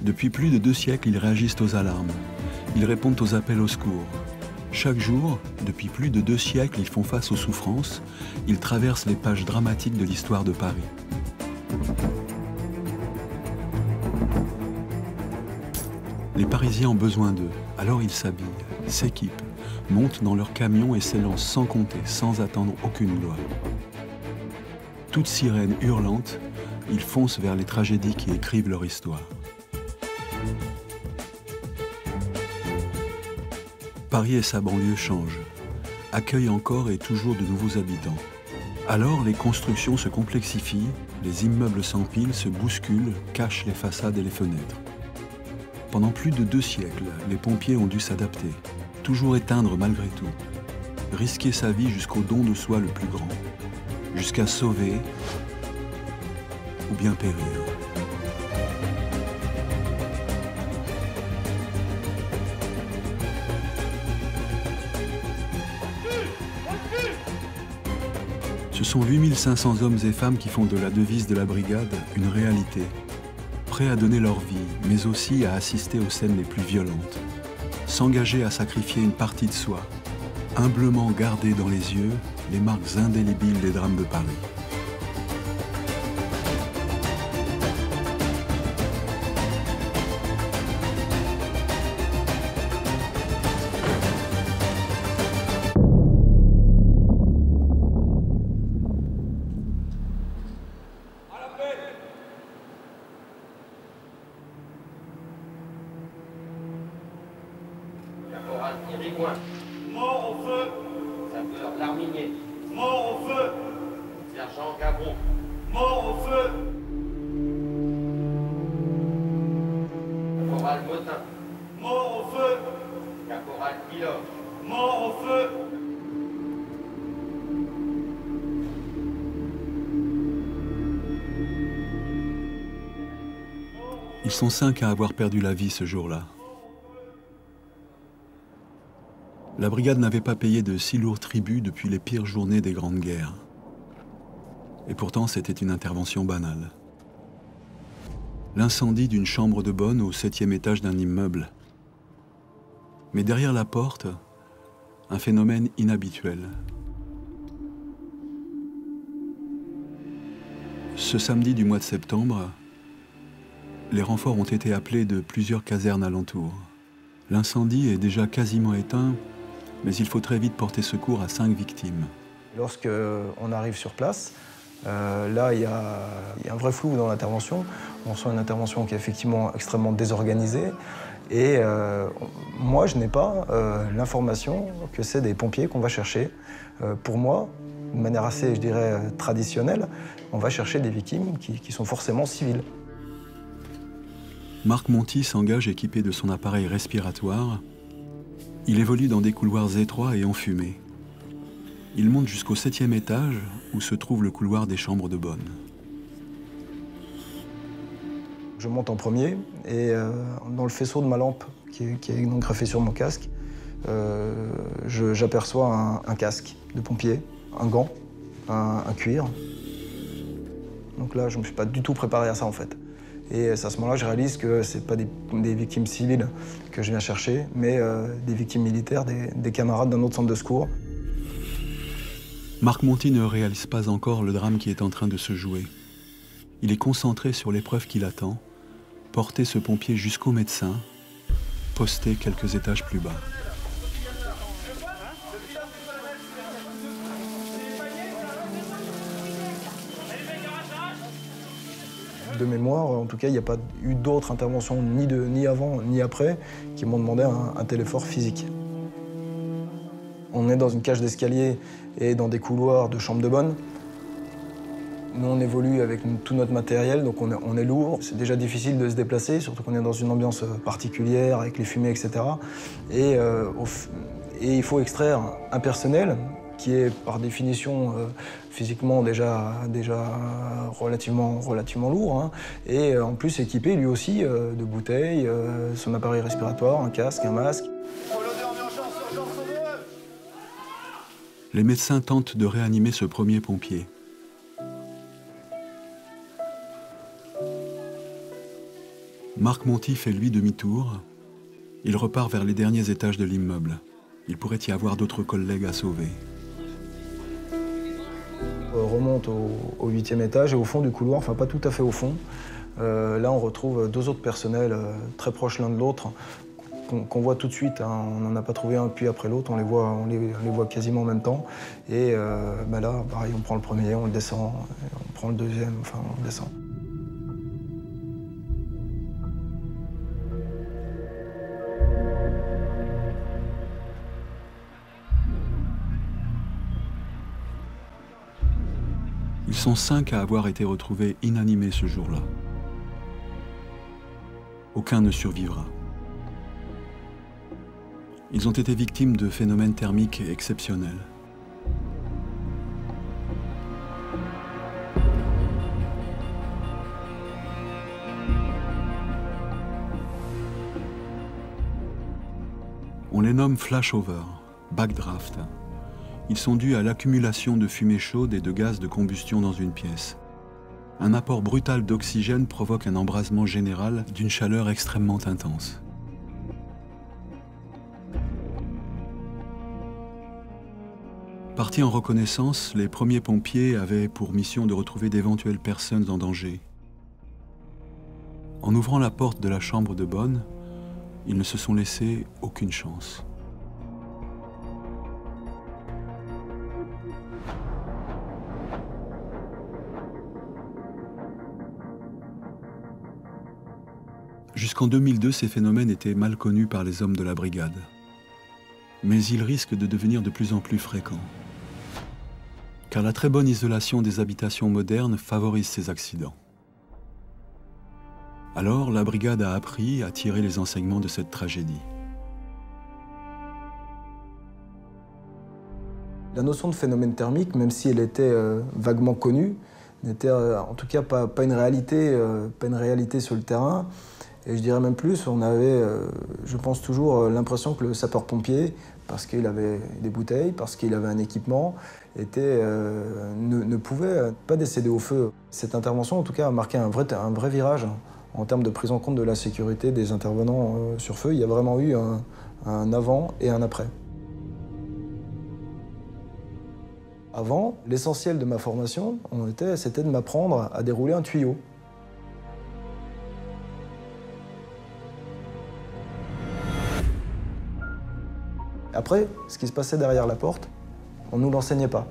Depuis plus de 2 siècles, ils réagissent aux alarmes. Ils répondent aux appels au secours. Chaque jour, depuis plus de 2 siècles, ils font face aux souffrances. Ils traversent les pages dramatiques de l'histoire de Paris. Les Parisiens ont besoin d'eux, alors ils s'habillent, s'équipent, montent dans leur camion et s'élancent sans compter, sans attendre aucune loi. Toutes sirènes hurlantes, ils foncent vers les tragédies qui écrivent leur histoire. Paris et sa banlieue changent, accueillent encore et toujours de nouveaux habitants. Alors les constructions se complexifient, les immeubles s'empilent, se bousculent, cachent les façades et les fenêtres. Pendant plus de 2 siècles, les pompiers ont dû s'adapter, toujours éteindre malgré tout, risquer sa vie jusqu'au don de soi le plus grand, jusqu'à sauver ou bien périr. Ce sont 8500 hommes et femmes qui font de la devise de la brigade une réalité, prêts à donner leur vie, mais aussi à assister aux scènes les plus violentes, s'engager à sacrifier une partie de soi, humblement garder dans les yeux les marques indélébiles des drames de Paris. Caporal Irigoyen. Mort au feu. Sapeur Larminier. Mort au feu. Sergent Gabron. Mort au feu. Caporal Motin. Mort au feu. Caporal Pilor. Mort au feu. Ils sont 5 à avoir perdu la vie ce jour-là. La brigade n'avait pas payé de si lourd tribut depuis les pires journées des grandes guerres. Et pourtant, c'était une intervention banale. L'incendie d'une chambre de bonne au 7e étage d'un immeuble. Mais derrière la porte, un phénomène inhabituel. Ce samedi du mois de septembre, les renforts ont été appelés de plusieurs casernes alentours. L'incendie est déjà quasiment éteint, mais il faut très vite porter secours à 5 victimes. Lorsqu'on arrive sur place, là, il y a un vrai flou dans l'intervention. On sent une intervention qui est effectivement extrêmement désorganisée. Et moi, je n'ai pas l'information que c'est des pompiers qu'on va chercher. Pour moi, de manière assez, je dirais, traditionnelle, on va chercher des victimes qui sont forcément civiles. Marc Monti s'engage équipé de son appareil respiratoire. Il évolue dans des couloirs étroits et enfumés. Il monte jusqu'au 7e étage où se trouve le couloir des chambres de bonne. Je monte en premier et dans le faisceau de ma lampe qui est donc greffé sur mon casque, j'aperçois un casque de pompier, un gant, un cuir. Donc là, je ne me suis pas du tout préparé à ça en fait. Et c'est à ce moment-là que je réalise que ce n'est pas des victimes civiles que je viens chercher, mais des victimes militaires, des camarades d'un autre centre de secours. Marc Monti ne réalise pas encore le drame qui est en train de se jouer. Il est concentré sur l'épreuve qui l'attend, porter ce pompier jusqu'au médecin, posté quelques étages plus bas. De mémoire, en tout cas, il n'y a pas eu d'autres interventions, ni avant, ni après, qui m'ont demandé un tel effort physique. On est dans une cage d'escalier et dans des couloirs de chambre de bonne. Nous, on évolue avec tout notre matériel, donc on est lourd. C'est déjà difficile de se déplacer, surtout qu'on est dans une ambiance particulière, avec les fumées, etc. Et il faut extraire un personnel qui est par définition physiquement déjà relativement lourd, hein, et en plus équipé lui aussi de bouteilles, son appareil respiratoire, un casque, un masque. Les médecins tentent de réanimer ce premier pompier. Marc Monti fait lui demi-tour. Il repart vers les derniers étages de l'immeuble. Il pourrait y avoir d'autres collègues à sauver. On remonte au 8e étage et au fond du couloir, enfin pas tout à fait au fond. Là, on retrouve 2 autres personnels très proches l'un de l'autre, qu'on voit tout de suite. Hein. On n'en a pas trouvé un puis après l'autre, on les voit quasiment en même temps. Et là, pareil, on prend le premier, on le descend, on prend le deuxième, enfin on descend. Ils sont 5 à avoir été retrouvés inanimés ce jour-là. Aucun ne survivra. Ils ont été victimes de phénomènes thermiques exceptionnels. On les nomme flashover, backdraft. Ils sont dus à l'accumulation de fumée chaude et de gaz de combustion dans une pièce. Un apport brutal d'oxygène provoque un embrasement général d'une chaleur extrêmement intense. Partis en reconnaissance, les premiers pompiers avaient pour mission de retrouver d'éventuelles personnes en danger. En ouvrant la porte de la chambre de bonne, ils ne se sont laissés aucune chance. Jusqu'en 2002, ces phénomènes étaient mal connus par les hommes de la brigade. Mais ils risquent de devenir de plus en plus fréquents. Car la très bonne isolation des habitations modernes favorise ces accidents. Alors, la brigade a appris à tirer les enseignements de cette tragédie. La notion de phénomène thermique, même si elle était vaguement connue, n'était en tout cas pas une réalité sur le terrain. Et je dirais même plus, on avait, je pense toujours, l'impression que le sapeur-pompier, parce qu'il avait des bouteilles, parce qu'il avait un équipement, ne pouvait pas décéder au feu. Cette intervention, en tout cas, a marqué un vrai virage en termes de prise en compte de la sécurité des intervenants sur feu. Il y a vraiment eu un avant et un après. Avant, l'essentiel de ma formation, c'était de m'apprendre à dérouler un tuyau. Après, ce qui se passait derrière la porte, on ne nous l'enseignait pas.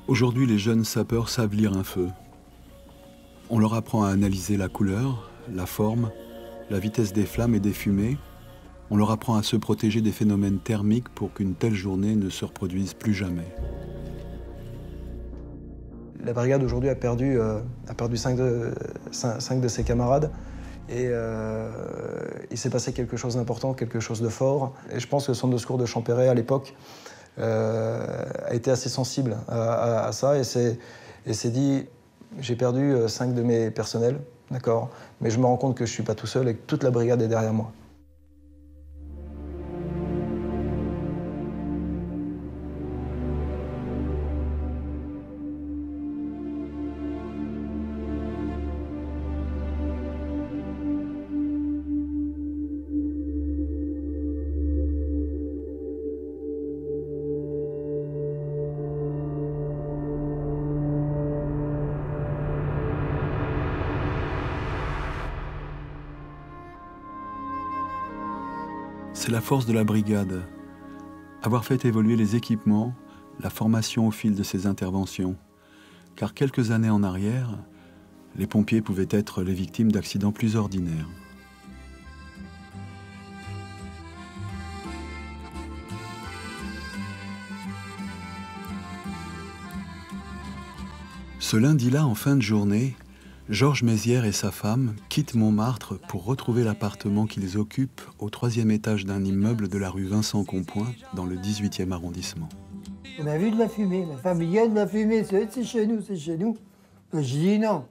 Aujourd'hui, les jeunes sapeurs savent lire un feu. On leur apprend à analyser la couleur, la forme, la vitesse des flammes et des fumées. On leur apprend à se protéger des phénomènes thermiques pour qu'une telle journée ne se reproduise plus jamais. La brigade aujourd'hui a perdu 5 de ses camarades. Et il s'est passé quelque chose d'important, quelque chose de fort. Et je pense que le centre de secours de Champéret, à l'époque, a été assez sensible à ça et s'est dit, j'ai perdu 5 de mes personnels, d'accord, mais je me rends compte que je ne suis pas tout seul et que toute la brigade est derrière moi. C'est la force de la brigade, avoir fait évoluer les équipements, la formation au fil de ces interventions. Car quelques années en arrière, les pompiers pouvaient être les victimes d'accidents plus ordinaires. Ce lundi-là, en fin de journée, Georges Mézières et sa femme quittent Montmartre pour retrouver l'appartement qu'ils occupent au 3e étage d'un immeuble de la rue Vincent-Compoint, dans le 18e arrondissement. On a vu de la fumée. Ma femme, il y a de la fumée, c'est chez nous, c'est chez nous. Ben, j'ai dit non,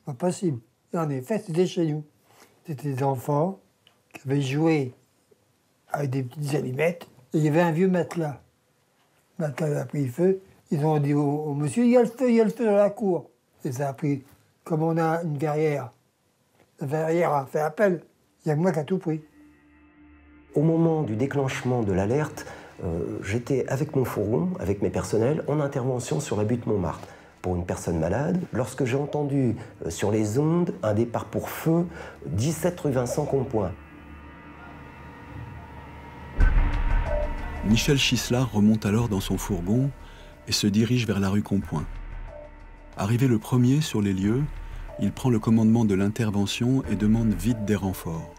pas possible. Et en effet, c'était chez nous. C'était des enfants qui avaient joué avec des petites allumettes. Et il y avait un vieux matelas. Le matelas a pris feu. Ils ont dit au monsieur, il y a le feu dans la cour. Et ça a pris comme on a une verrière, la verrière a fait appel, il n'y a que moi qui a tout pris. Au moment du déclenchement de l'alerte, j'étais avec mon fourgon, avec mes personnels, en intervention sur la butte Montmartre pour une personne malade. Lorsque j'ai entendu sur les ondes un départ pour feu, 17 rue Vincent Compoint. Michel Chislard remonte alors dans son fourgon et se dirige vers la rue Compoint. Arrivé le premier sur les lieux, il prend le commandement de l'intervention et demande vite des renforts.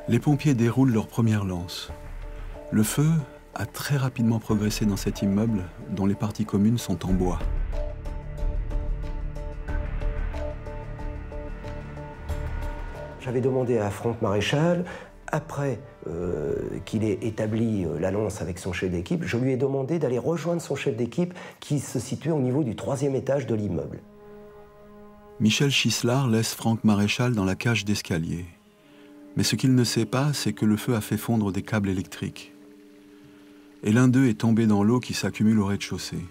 Les pompiers déroulent leur première lance. Le feu a très rapidement progressé dans cet immeuble dont les parties communes sont en bois. J'avais demandé à Franck Maréchal, après qu'il ait établi la lance avec son chef d'équipe, je lui ai demandé d'aller rejoindre son chef d'équipe qui se situait au niveau du 3e étage de l'immeuble. Michel Chislard laisse Franck Maréchal dans la cage d'escalier. Mais ce qu'il ne sait pas, c'est que le feu a fait fondre des câbles électriques. Et l'un d'eux est tombé dans l'eau qui s'accumule au rez-de-chaussée.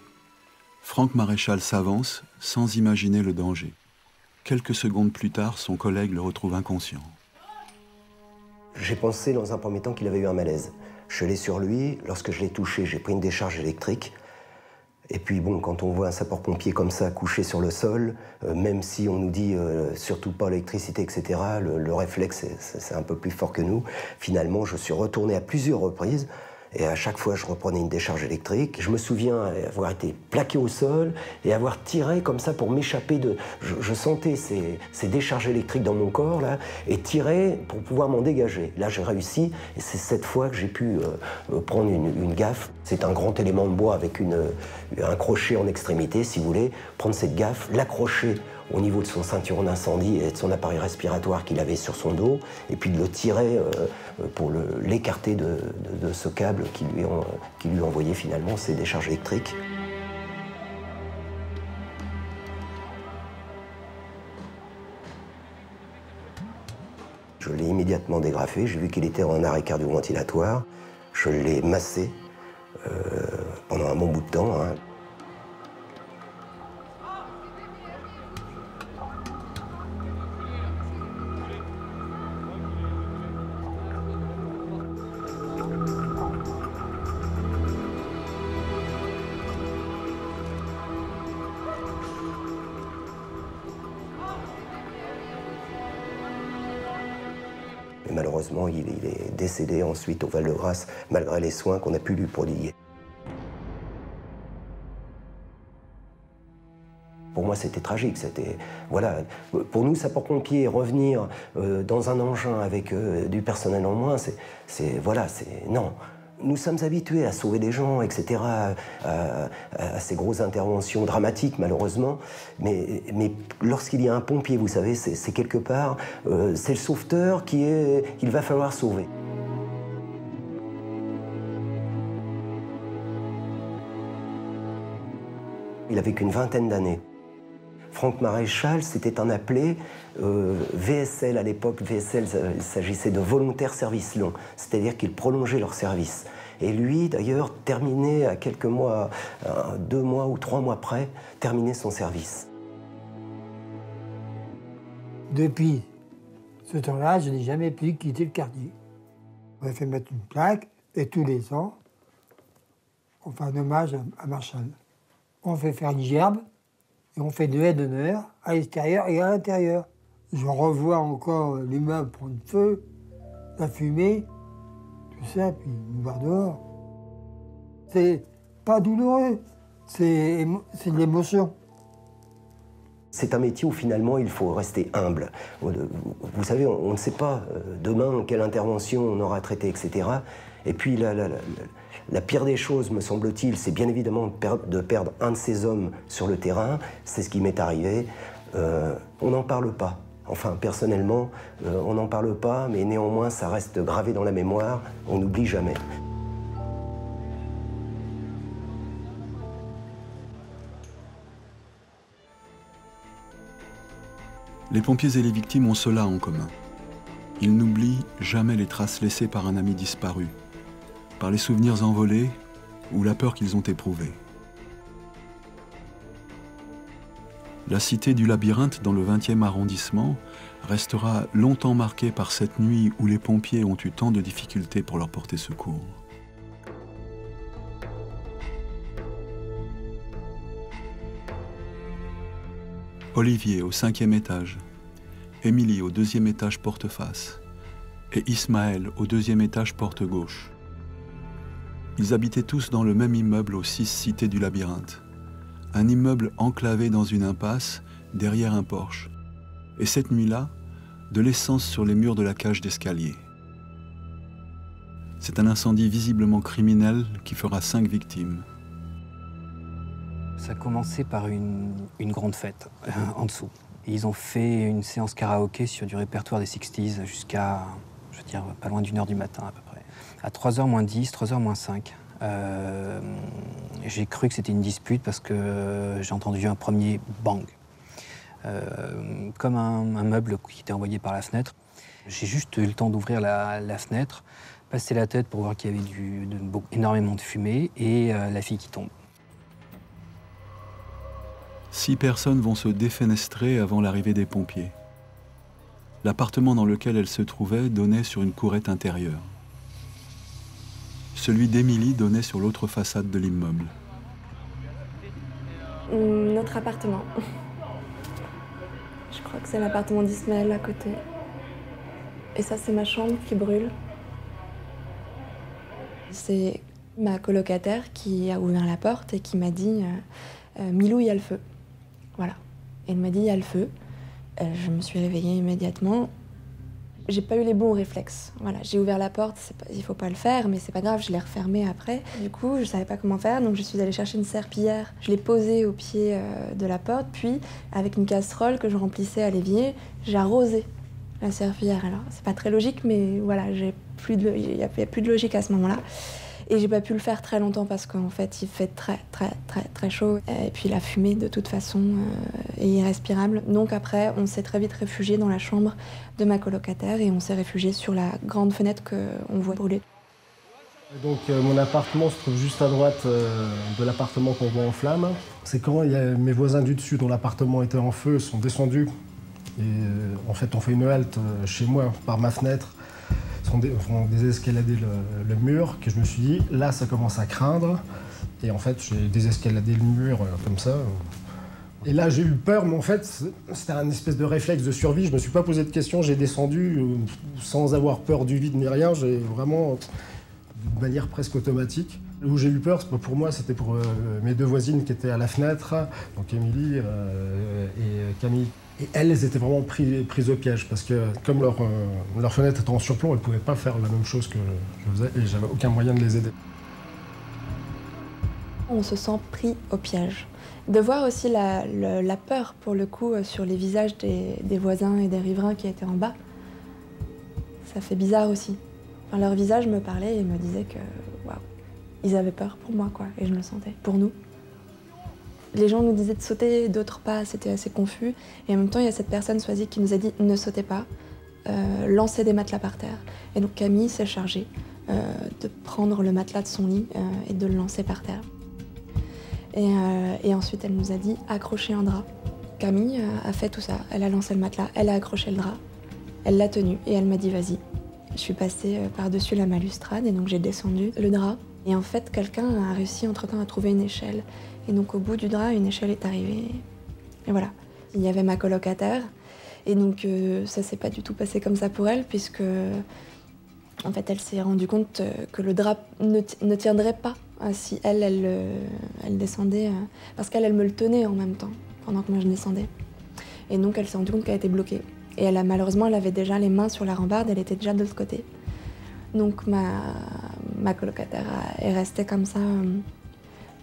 Franck Maréchal s'avance sans imaginer le danger. Quelques secondes plus tard, son collègue le retrouve inconscient. J'ai pensé dans un premier temps qu'il avait eu un malaise. Je suis allé sur lui, lorsque je l'ai touché, j'ai pris une décharge électrique. Et puis bon, quand on voit un sapeur-pompier comme ça couché sur le sol, même si on nous dit surtout pas l'électricité, etc., le réflexe, c'est un peu plus fort que nous. Finalement, je suis retourné à plusieurs reprises. Et à chaque fois, je reprenais une décharge électrique. Je me souviens avoir été plaqué au sol et avoir tiré comme ça pour m'échapper de... Je sentais ces décharges électriques dans mon corps, là, et tirer pour pouvoir m'en dégager. Là, j'ai réussi, et c'est cette fois que j'ai pu prendre une gaffe. C'est un grand élément de bois avec un crochet en extrémité, si vous voulez. Prendre cette gaffe, l'accrocher au niveau de son ceinturon d'incendie et de son appareil respiratoire qu'il avait sur son dos, et puis de le tirer pour l'écarter de ce câble qui lui envoyait finalement ces décharges électriques. Je l'ai immédiatement dégrafé, j'ai vu qu'il était en arrêt cardio-ventilatoire, je l'ai massé pendant un bon bout de temps. Hein. Et malheureusement, il est décédé ensuite au Val-de-Grâce, malgré les soins qu'on a pu lui prodiguer. Pour moi, c'était tragique. Voilà. Pour nous, sapeurs-pompiers, revenir dans un engin avec du personnel en moins, non. Nous sommes habitués à sauver des gens, etc., à ces grosses interventions dramatiques, malheureusement. Mais lorsqu'il y a un pompier, vous savez, c'est quelque part, c'est le sauveteur qu'il va falloir sauver. Il avait qu'une vingtaine d'années. Franck Maréchal, c'était un appelé VSL à l'époque. VSL, il s'agissait de volontaires service long, c'est-à-dire qu'ils prolongeaient leur service. Et lui, d'ailleurs, terminait à quelques mois, 2 mois ou 3 mois près, terminait son service. Depuis ce temps-là, je n'ai jamais pu quitter le quartier. On a fait mettre une plaque, et tous les ans, on fait un hommage à Marshall. On fait faire une gerbe, et on fait 2 haies d'honneur à l'extérieur et à l'intérieur. Je revois encore l'immeuble prendre feu, la fumée, tout ça, puis nous voir dehors. C'est pas douloureux, c'est de l'émotion. C'est un métier où finalement il faut rester humble. Vous savez, on ne sait pas demain quelle intervention on aura traité, etc. Et puis la pire des choses, me semble-t-il, c'est bien évidemment de perdre un de ces hommes sur le terrain. C'est ce qui m'est arrivé. On n'en parle pas. Enfin, personnellement, on n'en parle pas, mais néanmoins, ça reste gravé dans la mémoire. On n'oublie jamais. Les pompiers et les victimes ont cela en commun. Ils n'oublient jamais les traces laissées par un ami disparu, par les souvenirs envolés ou la peur qu'ils ont éprouvée. La cité du Labyrinthe, dans le 20e arrondissement, restera longtemps marquée par cette nuit où les pompiers ont eu tant de difficultés pour leur porter secours. Olivier au 5e étage, Émilie au 2e étage porte-face et Ismaël au 2e étage porte-gauche. Ils habitaient tous dans le même immeuble aux 6 cités du Labyrinthe. Un immeuble enclavé dans une impasse, derrière un porche. Et cette nuit-là, de l'essence sur les murs de la cage d'escalier. C'est un incendie visiblement criminel qui fera 5 victimes. Ça a commencé par une grande fête en dessous. Ils ont fait une séance karaoké sur du répertoire des 60s jusqu'à, je veux dire, pas loin d'1h du matin à peu près. À 3h moins 10, 3h moins 5. J'ai cru que c'était une dispute parce que j'ai entendu un premier bang. Comme un meuble qui était envoyé par la fenêtre. J'ai juste eu le temps d'ouvrir la fenêtre, passer la tête pour voir qu'il y avait énormément de fumée et la fille qui tombe. 6 personnes vont se défenestrer avant l'arrivée des pompiers. L'appartement dans lequel elles se trouvaient donnait sur une courette intérieure. Celui d'Émilie donnait sur l'autre façade de l'immeuble. Notre appartement. Je crois que c'est l'appartement d'Ismaël à côté. Et ça, c'est ma chambre qui brûle. C'est ma colocataire qui a ouvert la porte et qui m'a dit Milou, il y a le feu. Voilà. Elle m'a dit il y a le feu. Je me suis réveillée immédiatement. J'ai pas eu les bons réflexes. Voilà, j'ai ouvert la porte, il faut pas le faire, mais c'est pas grave, je l'ai refermée après. Du coup, je savais pas comment faire, donc je suis allée chercher une serpillière. Je l'ai posée au pied de la porte, puis avec une casserole que je remplissais à l'évier, j'ai arrosé la serpillière. Alors, c'est pas très logique, mais voilà, il y avait plus de logique à ce moment-là. Et j'ai pas pu le faire très longtemps parce qu'en fait, il fait très chaud. Et puis la fumée, de toute façon, est irrespirable. Donc après, on s'est très vite réfugié dans la chambre de ma colocataire et on s'est réfugié sur la grande fenêtre qu'on voit brûler. Donc mon appartement se trouve juste à droite de l'appartement qu'on voit en flammes. C'est quand mes voisins du dessus, dont l'appartement était en feu, sont descendus. Et en fait, on fait une halte chez moi par ma fenêtre. On désescaladé le mur, que je me suis dit, là, ça commence à craindre. Et en fait, j'ai désescaladé le mur comme ça. Et là, j'ai eu peur, mais en fait, c'était un espèce de réflexe de survie. Je me suis pas posé de questions, j'ai descendu sans avoir peur du vide ni rien. J'ai vraiment, de manière presque automatique. Où j'ai eu peur, pour moi, c'était pour mes 2 voisines qui étaient à la fenêtre, donc Émilie et Camille. Et elles étaient vraiment prises au piège, parce que comme leur fenêtre était en surplomb, elles ne pouvaient pas faire la même chose que je faisais, et j'avais aucun moyen de les aider. On se sent pris au piège. De voir aussi la peur, pour le coup, sur les visages des voisins et des riverains qui étaient en bas, ça fait bizarre aussi. Enfin, leur visage me parlait et me disait que, waouh, ils avaient peur pour moi, quoi, et je me le sentais, pour nous. Les gens nous disaient de sauter, d'autres pas, c'était assez confus. Et en même temps, il y a cette personne choisie qui nous a dit « ne sautez pas, lancez des matelas par terre ». Et donc Camille s'est chargée de prendre le matelas de son lit et de le lancer par terre. Et ensuite, elle nous a dit « accrochez un drap ». Camille a fait tout ça, elle a lancé le matelas, elle a accroché le drap, elle l'a tenu et elle m'a dit « vas-y ». Je suis passée par-dessus la balustrade et donc j'ai descendu le drap. Et en fait, quelqu'un a réussi entre-temps à trouver une échelle. Et donc au bout du drap, une échelle est arrivée. Et voilà. Il y avait ma colocataire. Et donc ça s'est pas du tout passé comme ça pour elle, puisque en fait, elle s'est rendue compte que le drap ne tiendrait pas si elle descendait. Parce qu'elle me le tenait en même temps, pendant que moi je descendais. Et donc elle s'est rendue compte qu'elle était bloquée. Et malheureusement, elle avait déjà les mains sur la rambarde, elle était déjà de l'autre côté. Donc ma colocataire est restée comme ça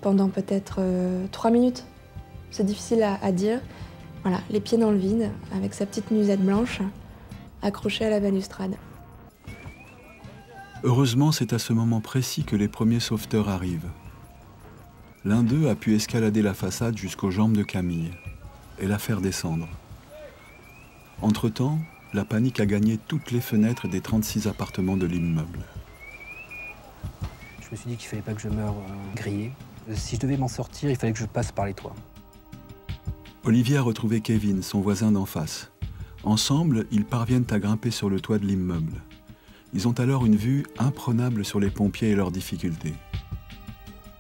pendant peut-être 3 minutes. C'est difficile à dire. Voilà, les pieds dans le vide, avec sa petite nuisette blanche, accrochée à la balustrade. Heureusement, c'est à ce moment précis que les premiers sauveteurs arrivent. L'un d'eux a pu escalader la façade jusqu'aux jambes de Camille et la faire descendre. Entre-temps, la panique a gagné toutes les fenêtres des 36 appartements de l'immeuble. Je me suis dit qu'il ne fallait pas que je meure grillé. Si je devais m'en sortir, il fallait que je passe par les toits. Olivier a retrouvé Kevin, son voisin d'en face. Ensemble, ils parviennent à grimper sur le toit de l'immeuble. Ils ont alors une vue imprenable sur les pompiers et leurs difficultés.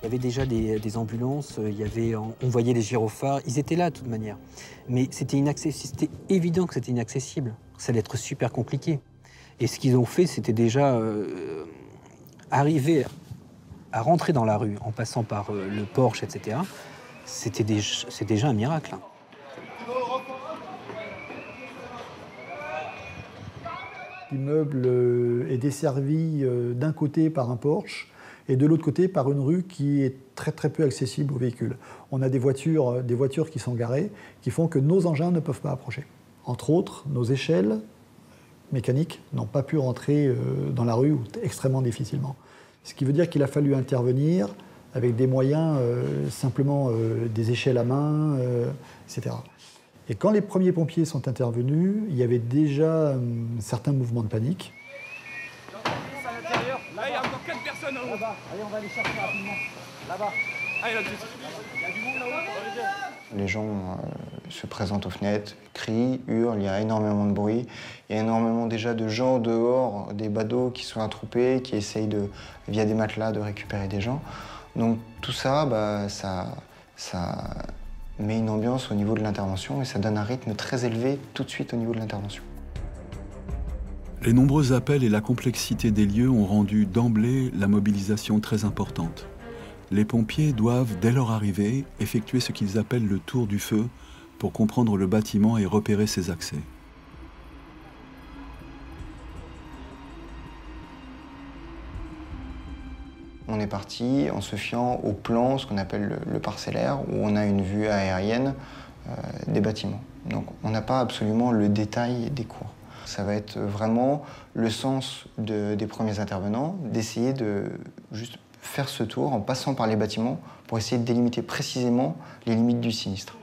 Il y avait déjà des ambulances, on voyait les gyrophares, ils étaient là de toute manière. Mais c'était évident que c'était inaccessible. Ça allait être super compliqué. Et ce qu'ils ont fait, c'était déjà arriver à rentrer dans la rue en passant par le porche, etc. C'est déjà un miracle. L'immeuble est desservi d'un côté par un porche et de l'autre côté par une rue qui est très peu accessible aux véhicules. On a des voitures qui sont garées, qui font que nos engins ne peuvent pas approcher. Entre autres, nos échelles mécaniques n'ont pas pu rentrer dans la rue ou extrêmement difficilement. Ce qui veut dire qu'il a fallu intervenir avec des moyens, simplement des échelles à main, etc. Et quand les premiers pompiers sont intervenus, il y avait déjà certains mouvements de panique. À l'intérieur. Là, il y a encore 4 personnes en haut. Là-bas. Allez, on va les chercher rapidement. Là-bas. Allez, là-dessus. Il y a du monde là-haut. Les gens se présentent aux fenêtres, crient, hurlent, il y a énormément de bruit. Il y a énormément déjà de gens dehors, des badauds qui sont attroupés, qui essayent via des matelas de récupérer des gens. Donc tout ça, ça met une ambiance au niveau de l'intervention et ça donne un rythme très élevé tout de suite au niveau de l'intervention. Les nombreux appels et la complexité des lieux ont rendu d'emblée la mobilisation très importante. Les pompiers doivent, dès leur arrivée, effectuer ce qu'ils appellent le tour du feu pour comprendre le bâtiment et repérer ses accès. On est parti en se fiant au plan, ce qu'on appelle le parcellaire, où on a une vue aérienne des bâtiments. Donc on n'a pas absolument le détail des cours. Ça va être vraiment le sens des premiers intervenants, d'essayer de juste faire ce tour en passant par les bâtiments pour essayer de délimiter précisément les limites du sinistre.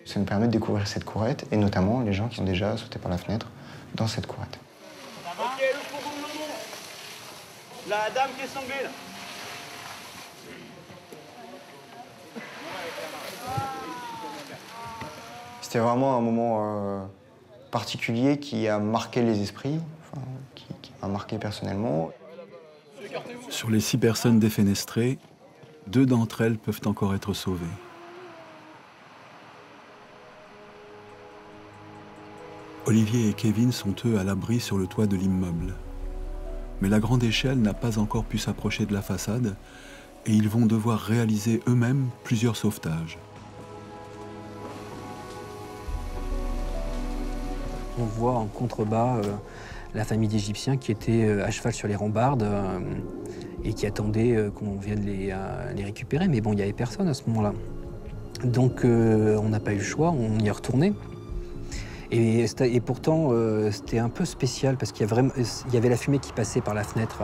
Ça nous permet de découvrir cette courette et notamment les gens qui ont déjà sauté par la fenêtre dans cette courette. Ok, le fourgon de l'eau. La dame qui est sanglée là. C'était vraiment un moment particulier qui a marqué les esprits, enfin, qui m'a marqué personnellement. Sur les 6 personnes défenestrées, 2 d'entre elles peuvent encore être sauvées. Olivier et Kevin sont eux à l'abri sur le toit de l'immeuble. Mais la grande échelle n'a pas encore pu s'approcher de la façade et ils vont devoir réaliser eux-mêmes plusieurs sauvetages. On voit en contrebas la famille d'Égyptiens qui était à cheval sur les rambardes et qui attendait qu'on vienne les récupérer. Mais bon, il n'y avait personne à ce moment-là. Donc on n'a pas eu le choix, on y est retourné. Et pourtant, c'était un peu spécial parce qu'il y avait la fumée qui passait par la fenêtre,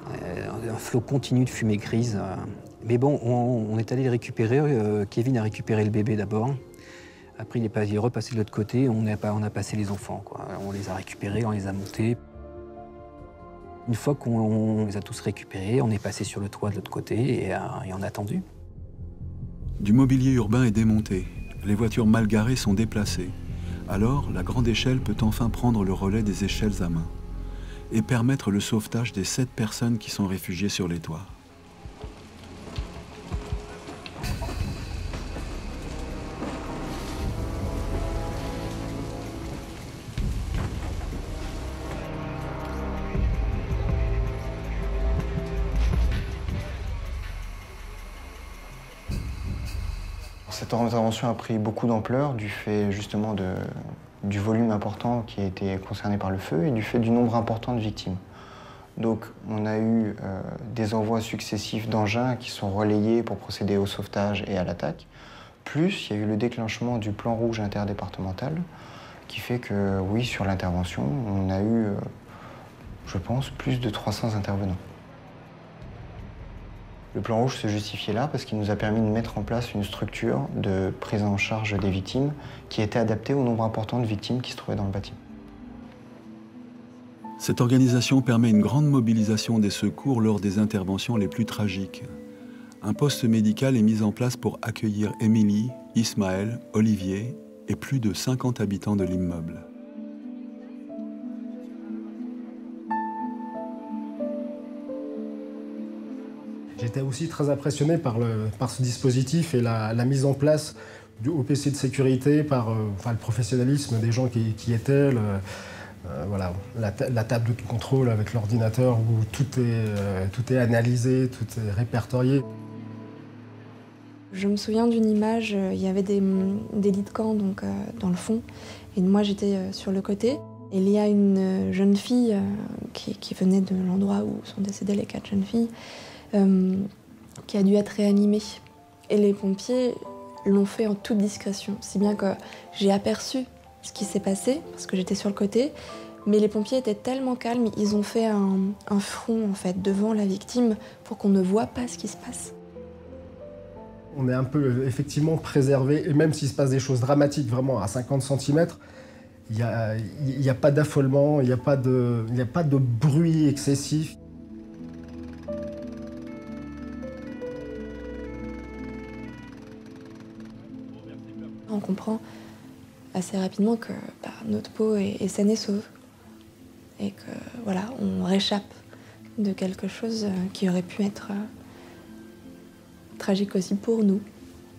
un flot continu de fumée grise. Mais bon, on est allé les récupérer. Kevin a récupéré le bébé d'abord. Après, il est repassé de l'autre côté. On a passé les enfants, quoi. On les a récupérés, on les a montés. Une fois qu'on les a tous récupérés, on est passé sur le toit de l'autre côté et on a attendu. Du mobilier urbain est démonté. Les voitures mal garées sont déplacées. Alors, la grande échelle peut enfin prendre le relais des échelles à main et permettre le sauvetage des 7 personnes qui sont réfugiées sur les toits. Cette intervention a pris beaucoup d'ampleur du fait justement du volume important qui a été concerné par le feu et du fait du nombre important de victimes. Donc on a eu des envois successifs d'engins qui sont relayés pour procéder au sauvetage et à l'attaque. Plus il y a eu le déclenchement du plan rouge interdépartemental qui fait que oui, sur l'intervention, on a eu, je pense, plus de 300 intervenants. Le plan rouge se justifiait là parce qu'il nous a permis de mettre en place une structure de prise en charge des victimes qui était adaptée au nombre important de victimes qui se trouvaient dans le bâtiment. Cette organisation permet une grande mobilisation des secours lors des interventions les plus tragiques. un poste médical est mis en place pour accueillir Émilie, Ismaël, Olivier et plus de 50 habitants de l'immeuble. J'étais aussi très impressionné par ce dispositif et la mise en place du OPC de sécurité par le professionnalisme des gens qui étaient, voilà, la table de contrôle avec l'ordinateur où tout est analysé, tout est répertorié. Je me souviens d'une image, il y avait des lits de camp donc, dans le fond, et moi j'étais sur le côté. Et il y a une jeune fille qui venait de l'endroit où sont décédées les 4 jeunes filles, qui a dû être réanimée. Et les pompiers l'ont fait en toute discrétion, si bien que j'ai aperçu ce qui s'est passé, parce que j'étais sur le côté, mais les pompiers étaient tellement calmes, ils ont fait un front en fait, devant la victime pour qu'on ne voit pas ce qui se passe. On est un peu effectivement préservé, et même s'il se passe des choses dramatiques vraiment à 50 cm, il n'y a pas d'affolement, il n'y a pas de bruit excessif. On comprend assez rapidement que notre peau est saine et sauve. Et que voilà, on réchappe de quelque chose qui aurait pu être tragique aussi pour nous.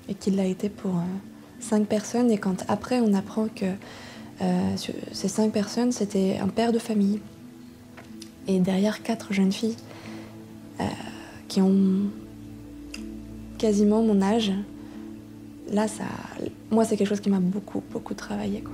Et qui l'a été pour 5 personnes. Et quand après on apprend que ces 5 personnes, c'était un père de famille. Et derrière 4 jeunes filles qui ont quasiment mon âge. Là, moi, c'est quelque chose qui m'a beaucoup, beaucoup travaillé, quoi.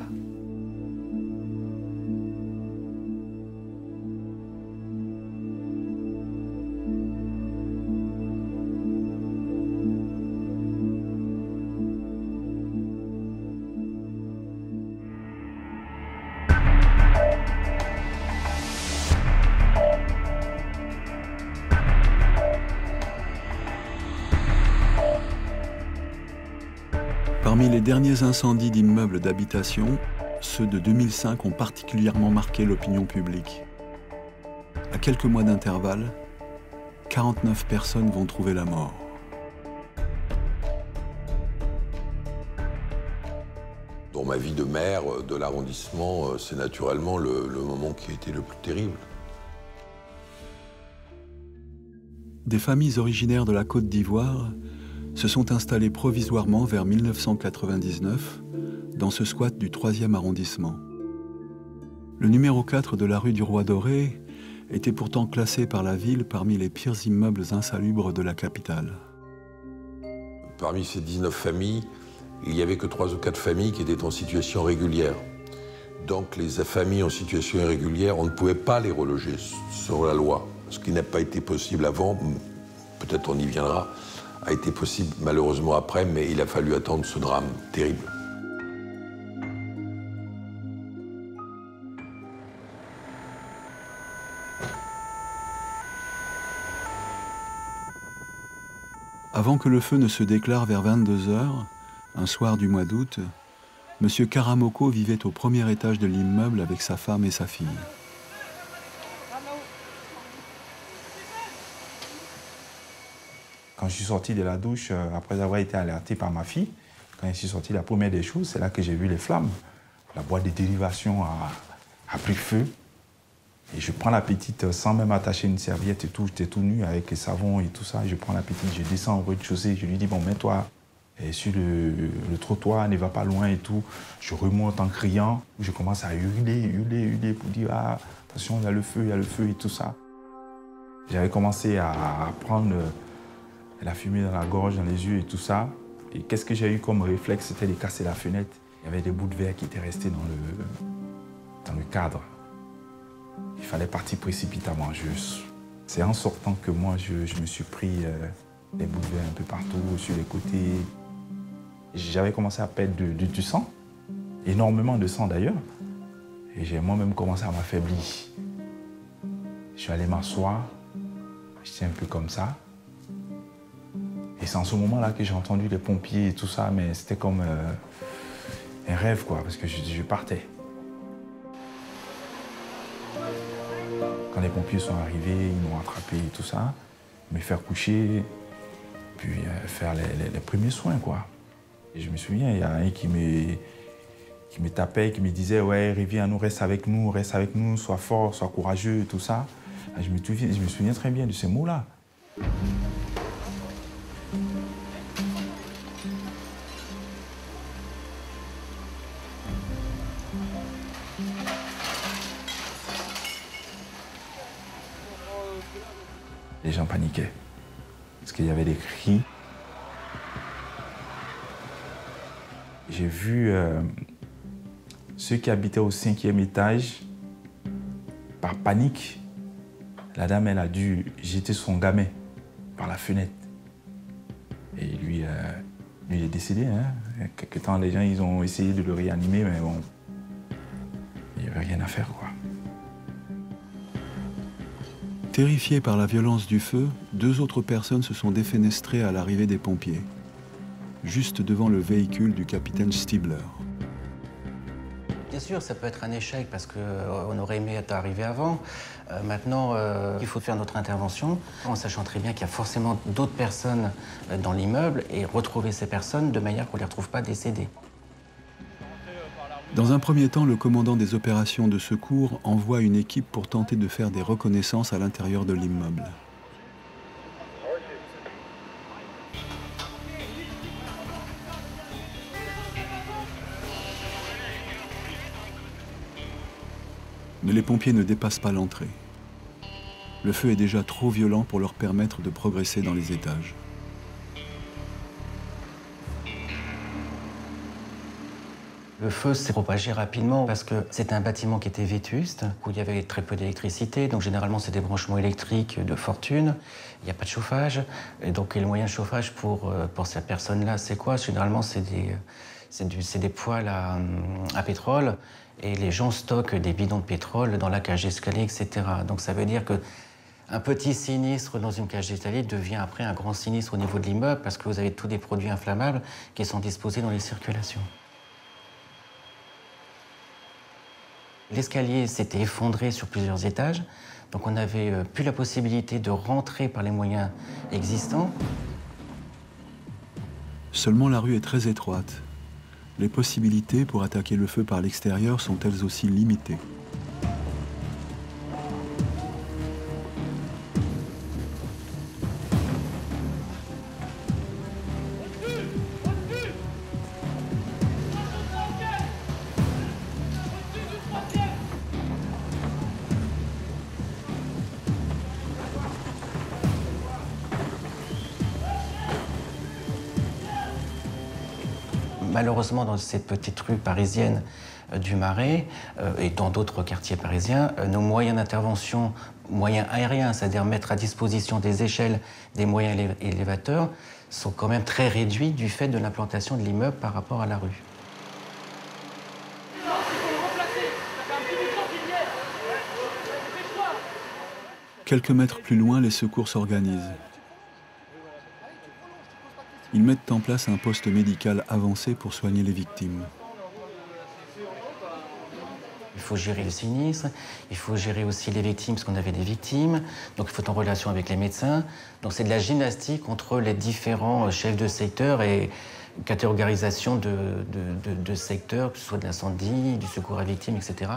Parmi les derniers incendies d'immeubles d'habitation, ceux de 2005 ont particulièrement marqué l'opinion publique. À quelques mois d'intervalle, 49 personnes vont trouver la mort. Dans ma vie de maire de l'arrondissement, c'est naturellement le moment qui a été le plus terrible. Des familles originaires de la Côte d'Ivoire se sont installées provisoirement vers 1999 dans ce squat du 3e arrondissement. Le numéro 4 de la rue du Roi Doré était pourtant classé par la ville parmi les pires immeubles insalubres de la capitale. Parmi ces 19 familles, il n'y avait que 3 ou 4 familles qui étaient en situation régulière. Donc les familles en situation irrégulière, on ne pouvait pas les reloger sur la loi, ce qui n'a pas été possible avant, peut-être on y viendra, a été possible malheureusement après, mais il a fallu attendre ce drame terrible. Avant que le feu ne se déclare vers 22 h, un soir du mois d'août, M. Karamoko vivait au premier étage de l'immeuble avec sa femme et sa fille. Quand je suis sorti de la douche, après avoir été alerté par ma fille, quand je suis sorti, la première des choses, c'est là que j'ai vu les flammes. La boîte de dérivation a pris feu. Et je prends la petite, sans même attacher une serviette et tout, j'étais tout nu avec les savons et tout ça. Je prends la petite, je descends au rez-de-chaussée, je lui dis, bon, mets-toi sur le trottoir, ne va pas loin et tout. Je remonte en criant, je commence à hurler pour dire, ah, attention, il y a le feu et tout ça. J'avais commencé à prendre la fumée dans la gorge, dans les yeux et tout ça. Et qu'est-ce que j'ai eu comme réflexe? C'était de casser la fenêtre. Il y avait des bouts de verre qui étaient restés dans le cadre. Il fallait partir précipitamment. C'est en sortant que moi, je me suis pris des bouts de verre un peu partout, sur les côtés. J'avais commencé à perdre du sang, énormément de sang d'ailleurs. Et j'ai moi-même commencé à m'affaiblir. Je suis allé m'asseoir, j'étais un peu comme ça. Et c'est en ce moment-là que j'ai entendu les pompiers et tout ça, mais c'était comme un rêve, quoi, parce que je partais. Quand les pompiers sont arrivés, ils m'ont attrapé et tout ça, me faire coucher. puis faire les premiers soins, quoi. Et je me souviens, il y a un qui me tapait, qui me disait « Ouais, reviens, reste avec nous, sois fort, sois courageux, tout ça ». Je me souviens très bien de ces mots-là. Les gens paniquaient, parce qu'il y avait des cris. J'ai vu ceux qui habitaient au 5e étage, par panique, la dame, elle a dû jeter son gamin par la fenêtre. Et lui est décédé. Hein. Quelque temps, les gens ils ont essayé de le réanimer, mais bon, il n'y avait rien à faire, quoi. Terrifiés par la violence du feu, 2 autres personnes se sont défenestrées à l'arrivée des pompiers, juste devant le véhicule du capitaine Stibler. Bien sûr, ça peut être un échec parce qu'on aurait aimé être arrivé avant. Maintenant, il faut faire notre intervention en sachant très bien qu'il y a forcément d'autres personnes dans l'immeuble et retrouver ces personnes de manière qu'on ne les retrouve pas décédées. Dans un premier temps, le commandant des opérations de secours envoie une équipe pour tenter de faire des reconnaissances à l'intérieur de l'immeuble. Mais les pompiers ne dépassent pas l'entrée. Le feu est déjà trop violent pour leur permettre de progresser dans les étages. Le feu s'est propagé rapidement parce que c'est un bâtiment qui était vétuste, où il y avait très peu d'électricité, donc généralement c'est des branchements électriques de fortune, il n'y a pas de chauffage, et donc le moyen de chauffage pour cette personne-là, c'est quoi? Généralement c'est des poêles à pétrole, et les gens stockent des bidons de pétrole dans la cage d'escalier, etc. Donc ça veut dire qu'un petit sinistre dans une cage d'escalier devient après un grand sinistre au niveau de l'immeuble parce que vous avez tous des produits inflammables qui sont disposés dans les circulations. L'escalier s'était effondré sur plusieurs étages, donc on n'avait plus la possibilité de rentrer par les moyens existants. Seulement la rue est très étroite. Les possibilités pour attaquer le feu par l'extérieur sont elles aussi limitées. Malheureusement, dans cette petite rue parisienne du Marais et dans d'autres quartiers parisiens, nos moyens d'intervention, moyens aériens, c'est-à-dire mettre à disposition des échelles, des moyens élévateurs, sont quand même très réduits du fait de l'implantation de l'immeuble par rapport à la rue. Quelques mètres plus loin, les secours s'organisent. Ils mettent en place un poste médical avancé pour soigner les victimes. Il faut gérer le sinistre, il faut gérer aussi les victimes, parce qu'on avait des victimes, donc il faut être en relation avec les médecins. Donc c'est de la gymnastique entre les différents chefs de secteur et catégorisation de secteurs, que ce soit de l'incendie, du secours à victimes, etc.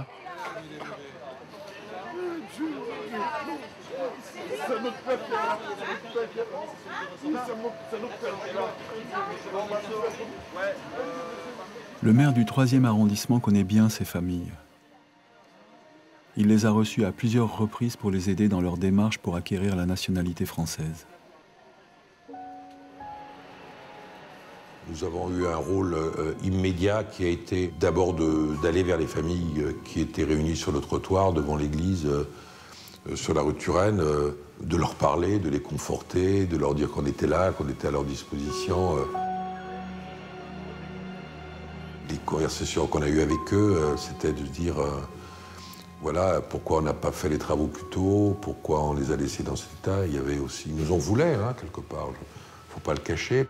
Le maire du 3e arrondissement connaît bien ces familles. Il les a reçues à plusieurs reprises pour les aider dans leur démarche pour acquérir la nationalité française. Nous avons eu un rôle immédiat qui a été d'abord d'aller vers les familles qui étaient réunies sur le trottoir devant l'église, sur la rue de Turenne, de leur parler, de les conforter, de leur dire qu'on était là, qu'on était à leur disposition. Les conversations qu'on a eues avec eux, c'était de dire voilà, pourquoi on n'a pas fait les travaux plus tôt, pourquoi on les a laissés dans cet état. Il y avait aussi, ils nous en voulaient, hein, quelque part, il ne faut pas le cacher.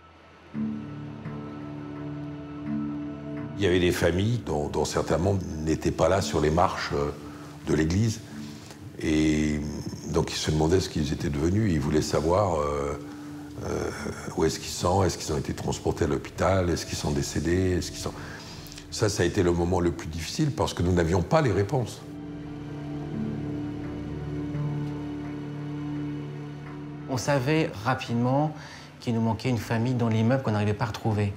Il y avait des familles dont certains membres n'étaient pas là sur les marches de l'église. Et donc ils se demandaient ce qu'ils étaient devenus. Ils voulaient savoir Où est-ce qu'ils sont? Est-ce qu'ils ont été transportés à l'hôpital? Est-ce qu'ils sont décédés? Est-ce qu'ils sont... Ça a été le moment le plus difficile parce que nous n'avions pas les réponses. On savait rapidement qu'il nous manquait une famille dans l'immeuble qu'on n'arrivait pas à retrouver.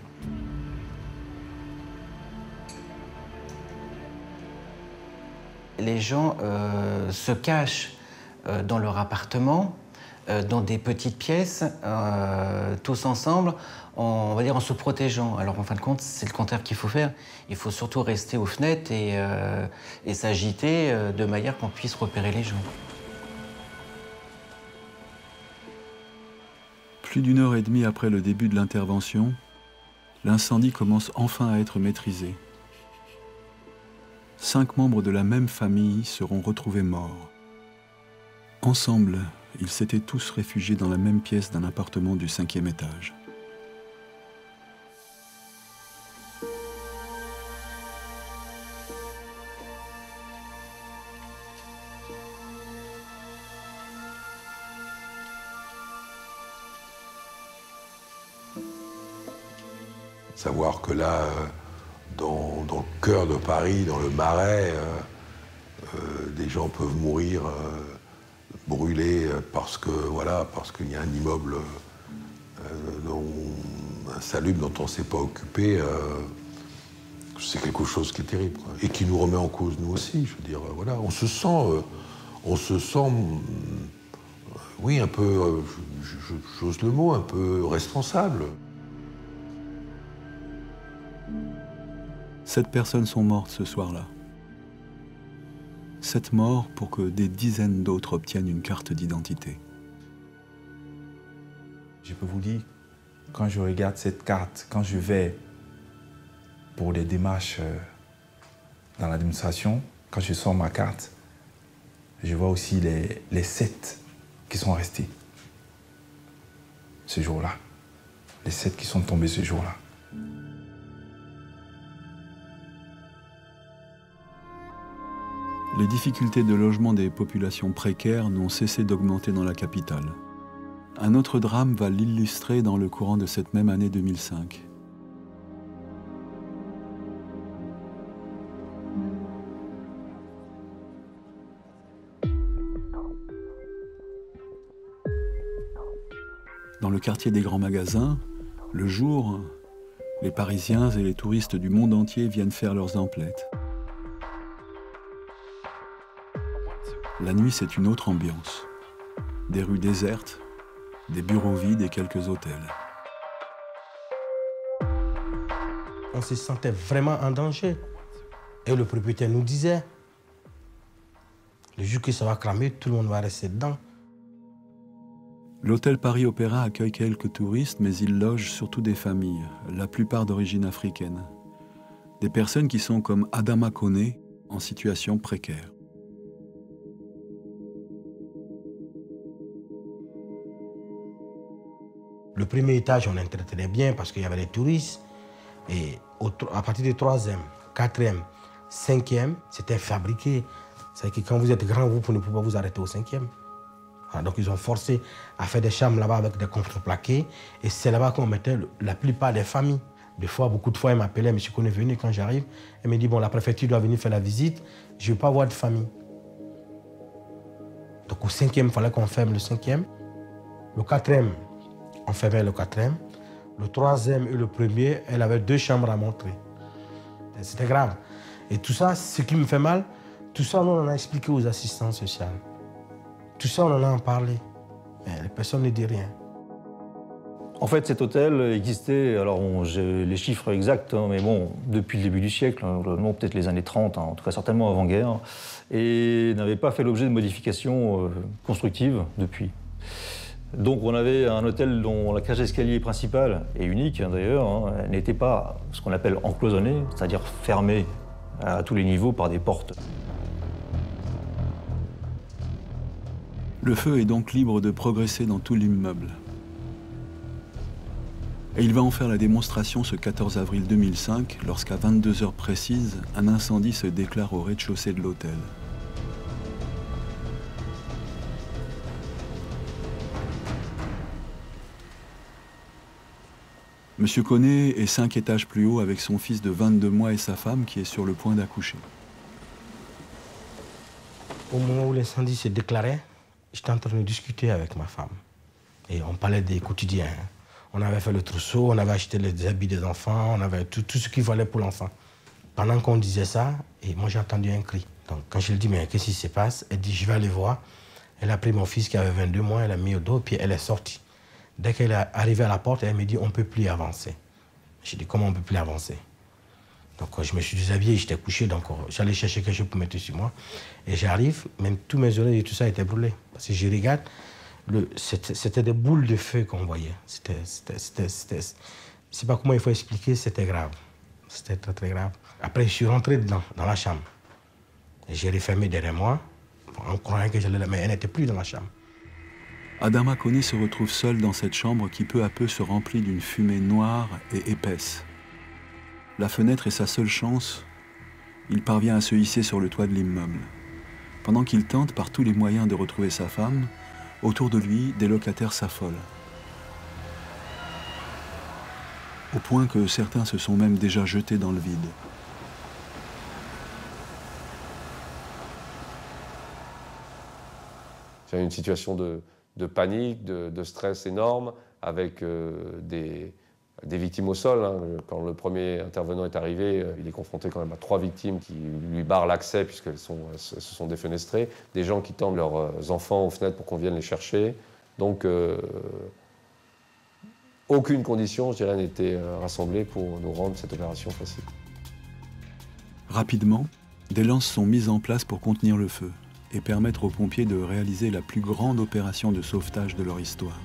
Les gens se cachent dans leur appartement, dans des petites pièces, tous ensemble, on va dire en se protégeant. Alors en fin de compte, c'est le contraire qu'il faut faire. Il faut surtout rester aux fenêtres et s'agiter de manière qu'on puisse repérer les gens. Plus d'une heure et demie après le début de l'intervention, l'incendie commence enfin à être maîtrisé. 5 membres de la même famille seront retrouvés morts. Ensemble, ils s'étaient tous réfugiés dans la même pièce d'un appartement du 5e étage. Savoir que là, dans le cœur de Paris, dans le Marais, des gens peuvent mourir brûlés parce que voilà, parce qu'il y a un immeuble insalubre dont on ne s'est pas occupé, c'est quelque chose qui est terrible, quoi. Et qui nous remet en cause nous aussi. Je veux dire, voilà, on se sent, oui, un peu, j'ose le mot, un peu responsable. 7 personnes sont mortes ce soir-là. 7 morts pour que des dizaines d'autres obtiennent une carte d'identité. Je peux vous dire, quand je regarde cette carte, quand je vais pour les démarches dans l'administration, quand je sors ma carte, je vois aussi les 7 qui sont restés ce jour-là. Les 7 qui sont tombés ce jour-là. Les difficultés de logement des populations précaires n'ont cessé d'augmenter dans la capitale. Un autre drame va l'illustrer dans le courant de cette même année 2005. Dans le quartier des grands magasins, le jour, les Parisiens et les touristes du monde entier viennent faire leurs emplettes. La nuit, c'est une autre ambiance. Des rues désertes, des bureaux vides et quelques hôtels. On se sentait vraiment en danger. Et le propriétaire nous disait, le jour que ça va cramer, tout le monde va rester dedans. L'hôtel Paris Opéra accueille quelques touristes, mais il loge surtout des familles, la plupart d'origine africaine. Des personnes qui sont comme Adama Koné, en situation précaire. Le premier étage, on entretenait bien parce qu'il y avait des touristes. Et à partir du 3e, 4e, 5e, c'était fabriqué. C'est-à-dire que quand vous êtes grand, vous ne pouvez pas vous arrêter au 5e. Voilà, donc ils ont forcé à faire des chambres là-bas avec des contreplaqués. Et c'est là-bas qu'on mettait la plupart des familles. Des fois, beaucoup de fois, ils m'appelaient, monsieur qu'on est venu quand j'arrive. Elle me dit, bon, la préfecture doit venir faire la visite. Je ne veux pas voir de famille. Donc au 5e, il fallait qu'on ferme le 5e. Le 4e, on fermait le 4e. Le 3e et le 1er, elle avait 2 chambres à montrer. C'était grave. Et tout ça, ce qui me fait mal, tout ça, on en a expliqué aux assistants sociaux. Tout ça, on en a parlé. Mais personne ne dit rien. En fait, cet hôtel existait, alors j'ai les chiffres exacts, hein, mais bon, depuis le début du siècle, hein, peut-être les années 30, hein, en tout cas certainement avant-guerre, et n'avait pas fait l'objet de modifications constructives depuis. Donc on avait un hôtel dont la cage d'escalier principale, et unique hein, d'ailleurs, hein, n'était pas ce qu'on appelle encloisonnée, c'est-à-dire fermée à tous les niveaux par des portes. Le feu est donc libre de progresser dans tout l'immeuble. Et il va en faire la démonstration ce 14 avril 2005, lorsqu'à 22 heures précises, un incendie se déclare au rez-de-chaussée de l'hôtel. Monsieur Koné est 5 étages plus haut avec son fils de 22 mois et sa femme qui est sur le point d'accoucher. Au moment où l'incendie s'est déclaré, j'étais en train de discuter avec ma femme. Et on parlait des quotidiens. On avait fait le trousseau, on avait acheté les habits des enfants, on avait tout ce qu'il fallait pour l'enfant. Pendant qu'on disait ça, et moi j'ai entendu un cri. Donc quand je lui dis mais qu'est-ce qui se passe, elle dit je vais aller voir. Elle a pris mon fils qui avait 22 mois, elle l'a mis au dos, puis elle est sortie. Dès qu'elle est arrivée à la porte, elle me dit on ne peut plus avancer. J'ai dit comment on ne peut plus avancer? Donc je me suis déshabillé, j'étais couché, donc j'allais chercher quelque chose pour mettre sur moi. Et j'arrive, même tous mes oreilles et tout ça étaient brûlés. Parce que je regarde, c'était des boules de feu qu'on voyait. Je ne sais pas comment il faut expliquer, c'était grave. C'était très très grave. Après, je suis rentré dedans, dans la chambre. Et j'ai refermé derrière moi, en croyant que j'allais la... Mais elle n'était plus dans la chambre. Adama Koné se retrouve seul dans cette chambre qui peu à peu se remplit d'une fumée noire et épaisse. La fenêtre est sa seule chance. Il parvient à se hisser sur le toit de l'immeuble. Pendant qu'il tente par tous les moyens de retrouver sa femme, autour de lui, des locataires s'affolent. Au point que certains se sont même déjà jetés dans le vide. C'est une situation de panique, de stress énorme, avec des victimes au sol. Hein. Quand le premier intervenant est arrivé, il est confronté quand même à 3 victimes qui lui barrent l'accès puisqu'elles se sont défenestrées. Des gens qui tendent leurs enfants aux fenêtres pour qu'on vienne les chercher. Donc, aucune condition, je dirais, n'était rassemblée pour nous rendre cette opération facile. Rapidement, des lances sont mises en place pour contenir le feu et permettre aux pompiers de réaliser la plus grande opération de sauvetage de leur histoire.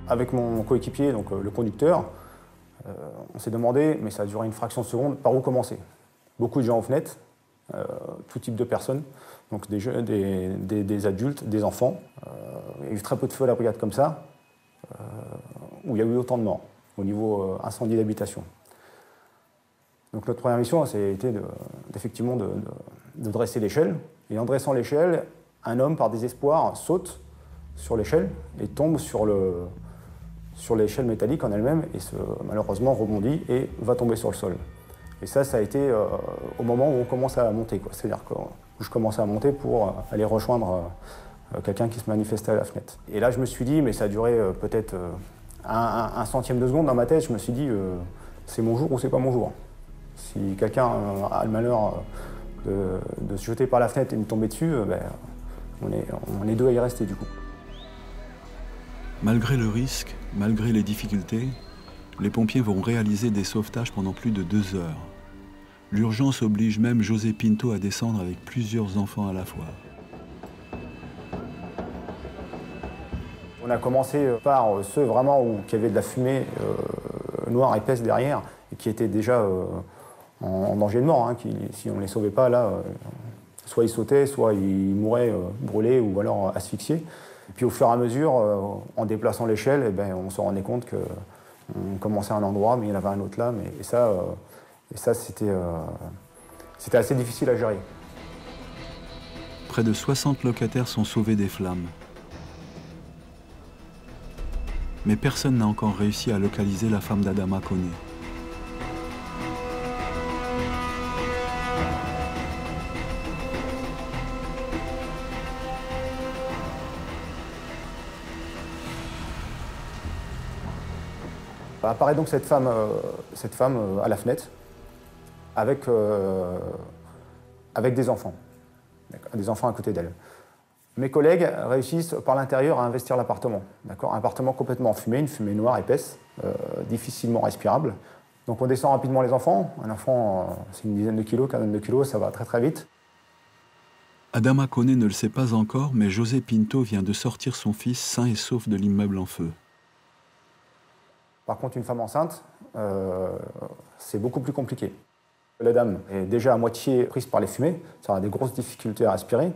Avec mon coéquipier, donc le conducteur, on s'est demandé, mais ça a duré une fraction de seconde, par où commencer. Beaucoup de gens aux fenêtres, tout type de personnes, donc des adultes, des enfants. Il y a eu très peu de feux à la brigade comme ça, où il y a eu autant de morts au niveau incendie d'habitation. Donc notre première mission, c'était effectivement de dresser l'échelle. Et en dressant l'échelle, un homme, par désespoir, saute sur l'échelle et tombe sur l'échelle métallique en elle-même et malheureusement rebondit et va tomber sur le sol. Et ça a été au moment où on commence à monter. C'est-à-dire que je commençais à monter pour aller rejoindre quelqu'un qui se manifestait à la fenêtre. Et là, je me suis dit, mais ça a duré peut-être un centième de seconde dans ma tête, je me suis dit, c'est mon jour ou c'est pas mon jour. Si quelqu'un a le malheur de se jeter par la fenêtre et de me tomber dessus, on est deux à y rester du coup. Malgré le risque, malgré les difficultés, les pompiers vont réaliser des sauvetages pendant plus de 2 heures. L'urgence oblige même José Pinto à descendre avec plusieurs enfants à la fois. On a commencé par ceux vraiment qui avaient de la fumée noire épaisse derrière et qui étaient déjà en danger de mort. Hein, si on ne les sauvait pas, là, soit ils sautaient, soit ils mouraient brûlés ou alors asphyxiés. Et puis au fur et à mesure, en déplaçant l'échelle, on se rendait compte qu'on commençait à un endroit, mais il y en avait un autre là. Et ça c'était assez difficile à gérer. Près de 60 locataires sont sauvés des flammes. Mais personne n'a encore réussi à localiser la femme d'Adama Koné. Apparaît donc cette femme à la fenêtre avec des enfants à côté d'elle. Mes collègues réussissent par l'intérieur à investir l'appartement. Un appartement complètement enfumé, une fumée noire épaisse, difficilement respirable. Donc on descend rapidement les enfants. Un enfant, c'est une dizaine de kilos, quinzaine de kilos, ça va très très vite. Adama Koné ne le sait pas encore, mais José Pinto vient de sortir son fils sain et sauf de l'immeuble en feu. Par contre, une femme enceinte, c'est beaucoup plus compliqué. La dame est déjà à moitié prise par les fumées, ça a des grosses difficultés à respirer.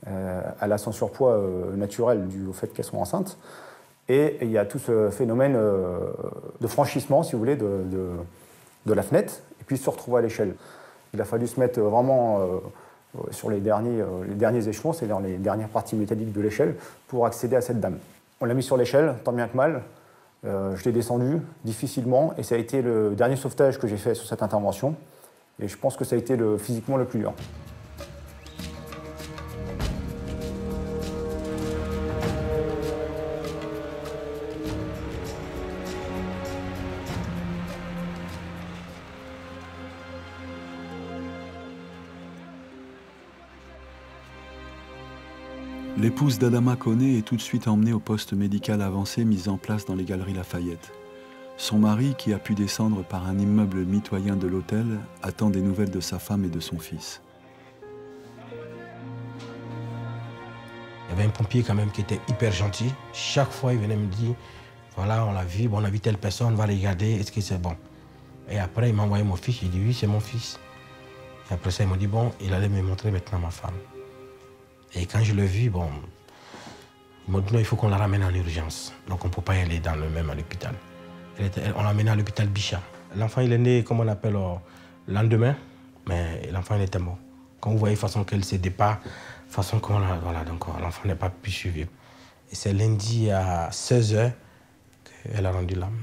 Elle a son surpoids naturel dû au fait qu'elle soit enceinte. Et il y a tout ce phénomène de franchissement, si vous voulez, de la fenêtre, et puis se retrouver à l'échelle. Il a fallu se mettre vraiment sur les derniers échelons, c'est-à-dire les dernières parties métalliques de l'échelle, pour accéder à cette dame. On l'a mis sur l'échelle, tant bien que mal. Je l'ai descendu difficilement et ça a été le dernier sauvetage que j'ai fait sur cette intervention. Et je pense que ça a été physiquement le plus dur. L'épouse d'Adama Koné est tout de suite emmenée au poste médical avancé mis en place dans les Galeries Lafayette. Son mari, qui a pu descendre par un immeuble mitoyen de l'hôtel, attend des nouvelles de sa femme et de son fils. Il y avait un pompier quand même qui était hyper gentil. Chaque fois, il venait me dire, voilà, on a vu telle personne, on va regarder, est-ce que c'est bon? Et après, il m'a envoyé mon fils, il dit, oui, c'est mon fils. Et après ça, il m'a dit, bon, il allait me montrer maintenant ma femme. Et quand je l'ai vu, bon, il m'a dit, non, il faut qu'on la ramène en urgence. Donc on ne peut pas y aller dans le même à l'hôpital. On l'a amené à l'hôpital Bichat. L'enfant, il est né, comme on appelle, le lendemain, mais l'enfant, il était mort. Quand vous voyez, façon qu'elle ne s'aidait pas, façon qu'on a, voilà, donc l'enfant n'a pas pu survivre. Et c'est lundi à 16h qu'elle a rendu l'âme.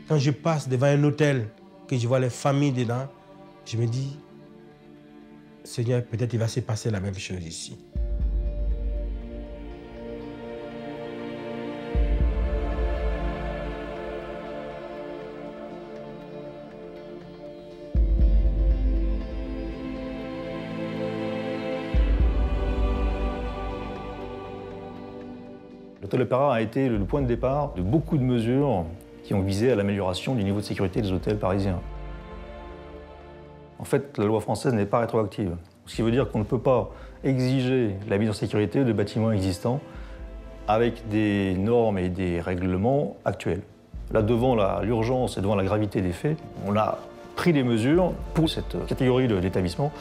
Quand je passe devant un hôtel, que je vois les familles dedans, je me dis, Seigneur, peut-être il va se passer la même chose ici. L'hôtel Opéra a été le point de départ de beaucoup de mesures qui ont visé à l'amélioration du niveau de sécurité des hôtels parisiens. En fait, la loi française n'est pas rétroactive, ce qui veut dire qu'on ne peut pas exiger la mise en sécurité de bâtiments existants avec des normes et des règlements actuels. Là, devant l'urgence et devant la gravité des faits, on a pris des mesures pour cette catégorie d'établissements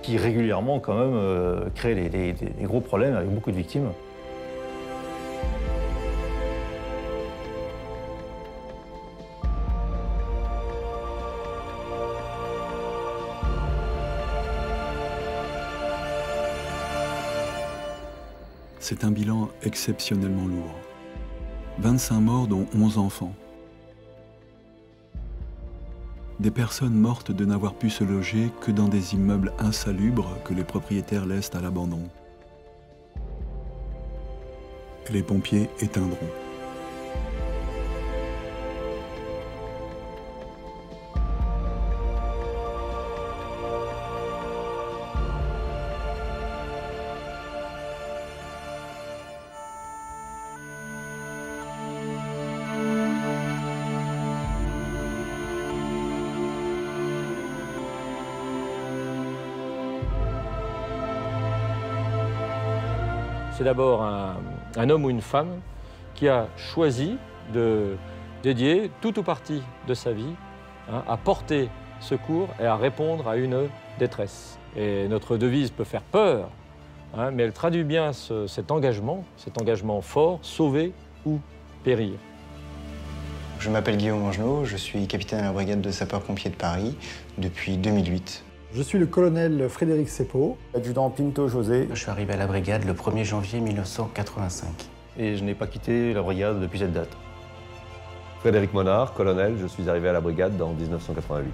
qui régulièrement quand même crée des gros problèmes avec beaucoup de victimes. C'est un bilan exceptionnellement lourd. 25 morts, dont 11 enfants. Des personnes mortes de n'avoir pu se loger que dans des immeubles insalubres que les propriétaires laissent à l'abandon. Les pompiers éteindront. C'est d'abord un homme ou une femme qui a choisi de dédier tout ou partie de sa vie à porter secours et à répondre à une détresse. Et notre devise peut faire peur, mais elle traduit bien cet engagement fort, sauver ou périr. Je m'appelle Guillaume Angenot, je suis capitaine à la brigade de sapeurs-pompiers de Paris depuis 2008. Je suis le colonel Frédéric Seppo. Adjudant Pinto José. Je suis arrivé à la brigade le 1er janvier 1985. Et je n'ai pas quitté la brigade depuis cette date. Frédéric Monard, colonel, je suis arrivé à la brigade en 1988.